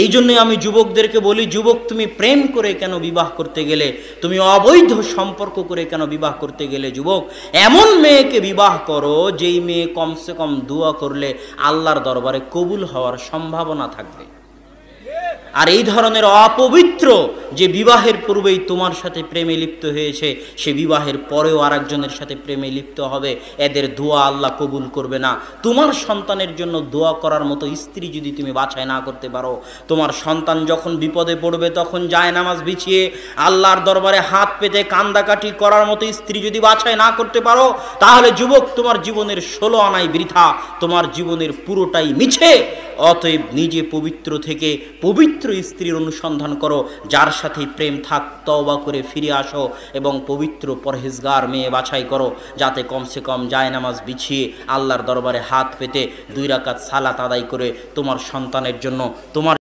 এই জন্যই আমি যুবকদেরকে বলি, যুবক তুমি প্রেম করে কেন বিবাহ করতে গেলে, তুমি অবৈধ সম্পর্ক করে কেন বিবাহ করতে গেলে? যুবক, এমন মেয়েকে বিবাহ করো যেই মেয়ে কমসে কম দোয়া করলে আল্লাহর দরবারে কবুল হওয়ার সম্ভাবনা থাকবে। আর এই ধরনের অপবিত্র যে বিবাহের পূর্বেই তোমার সাথে প্রেমে লিপ্ত হয়েছে, সে বিবাহের পরেও আরেকজনের সাথে প্রেমে লিপ্ত হবে, এদের দোয়া আল্লাহ কবুল করবে না। তোমার সন্তানের জন্য দোয়া করার মতো স্ত্রী যদি তুমি বাছাই না করতে পারো, তোমার সন্তান যখন বিপদে পড়বে তখন জায়নামাজ বিছিয়ে আল্লাহর দরবারে হাত পেতে কান্দাকাটি করার মতো স্ত্রী যদি বাছাই না করতে পারো, তাহলে যুবক তোমার জীবনের 16 আনাই বৃথা, তোমার জীবনের পুরোটাই মিছে। অতএব নিজে পবিত্র থেকে পবিত্র স্ত্রীর অনুসন্ধান করো, যার সাথে প্রেম থাক, তওবা করে ফিরে আসো এবং পবিত্র পরহেজগার মেয়ে বাছাই করো, যাতে কমসে কম জায়নামাজ বিছিয়ে আল্লাহর দরবারে হাত পেতে 2 রাকাত সালাত আদায় করে তোমার সন্তানের জন্য, তোমার